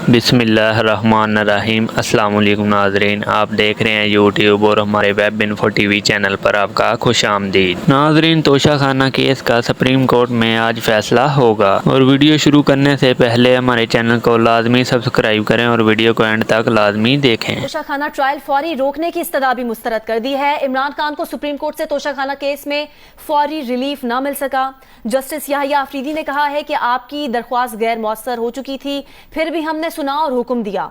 बिस्मिल्लाहिर्रहमानिर्रहीम। अस्सलाम वालेकुम नाज़रीन, आप देख रहे हैं यूट्यूब और हमारे वेब इन्फो टीवी चैनल पर आपका खुश आमदीद। नाज़रीन, तोशा खाना केस का सुप्रीम कोर्ट में आज फैसला होगा और वीडियो शुरू करने से पहले हमारे चैनल को लाजमी सब्सक्राइब करें और वीडियो को एंड तक लाजमी देखें। तोशा खाना ट्रायल फौरी रोकने की इस्तदा भी मुस्तरद कर दी है। इमरान खान को सुप्रीम कोर्ट से तोशा खाना केस में फौरी रिलीफ न मिल सका। जस्टिस याहिया अफरीदी ने कहा है कि आपकी दरख्वास्त गैर मौसर हो चुकी थी, फिर भी हमने सुना और हुक्म दिया।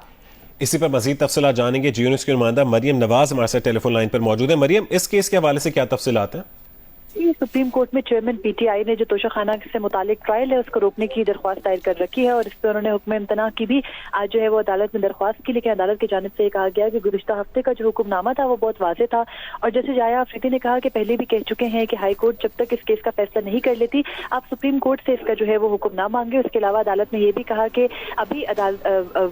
इसी पर मजीद तफसीलात जानेंगे। जी न्यूज़ की नुमाइंदा मरियम नवाज हमारे साथ टेलीफोन लाइन पर मौजूद है। मरियम, इस केस के हवाले से क्या तफसीलात हैं? सुप्रीम कोर्ट में चेयरमैन पीटीआई ने जो तोशा खाना से मुतालिक ट्रायल है उसको रोकने की दरख्वास्त दायर कर रखी है और इस पर उन्होंने हुक्म इम्तना की भी आज जो है वो अदालत में दरख्वास्त की, लेकिन अदालत की जानिब से ये कहा गया कि गुज़िश्ता हफ्ते का जो हुक्मनामा था वो बहुत वाज़ेह था और जैसे याहिया अफरीदी ने कहा कि पहले भी कह चुके हैं कि हाई कोर्ट जब तक इस केस का फैसला नहीं कर लेती आप सुप्रीम कोर्ट से इसका जो है वो हुक्म ना मांगे। उसके अलावा अदालत ने यह भी कहा कि अभी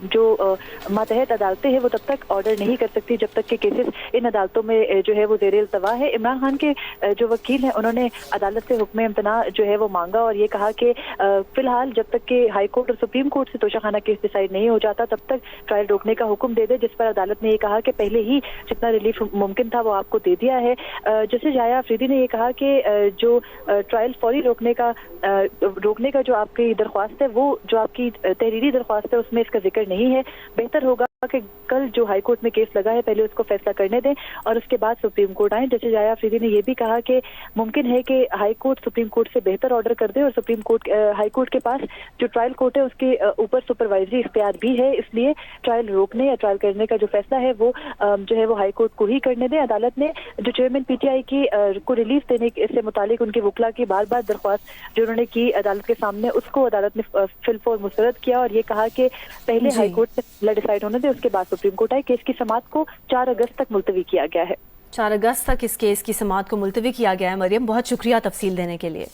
जो मातहत अदालतें हैं वो तब तक ऑर्डर नहीं कर सकती जब तक कि केसेस इन अदालतों में जो है वो ज़ेर इल्तवा है। इमरान खान के जो वकील हैं उन्होंने अदालत से हुक्म इम्तना जो है वो मांगा और ये कहा कि फिलहाल जब तक कि हाई कोर्ट और सुप्रीम कोर्ट से तोशा खाना केस डिसाइड नहीं हो जाता तब तक ट्रायल रोकने का हुक्म दे दे, जिस पर अदालत ने ये कहा कि पहले ही जितना रिलीफ मुमकिन था वो आपको दे दिया है। जस्टिस याहिया अफरीदी ने ये कहा कि जो ट्रायल फौरी रोकने का जो आपकी दरख्वास्त है वो जो आपकी तहरीरी दरख्वास्त है उसमें इसका जिक्र नहीं है। बेहतर होगा कि कल जो हाई कोर्ट में केस लगा है पहले उसको फैसला करने दें और उसके बाद सुप्रीम कोर्ट आए। जस्टिस याहिया अफरीदी ने यह भी कहा कि मुमकिन है कि हाई कोर्ट सुप्रीम कोर्ट से बेहतर ऑर्डर कर दे और सुप्रीम कोर्ट हाई कोर्ट के पास जो ट्रायल कोर्ट है उसके ऊपर सुपरवाइजरी इख्तियार भी है, इसलिए ट्रायल रोकने या ट्रायल करने का जो फैसला है वो जो है वो हाई कोर्ट को ही करने दें। अदालत ने जो चेयरमैन पीटीआई की को रिलीफ देने से मुतालिक उनके वकला की बार बार दरख्वास्त जो उन्होंने की अदालत के सामने उसको अदालत ने फिलफौर मुस्तरद किया और ये कहा कि पहले हाई कोर्ट से डिसाइड होने दे उसके बाद सुप्रीम कोर्ट आए। केस की समाअत को 4 अगस्त तक मुलतवी किया गया है। 4 अगस्त तक इस केस की समाअत को मुलतवी किया गया है। मरियम, बहुत शुक्रिया तफसील देने के लिए।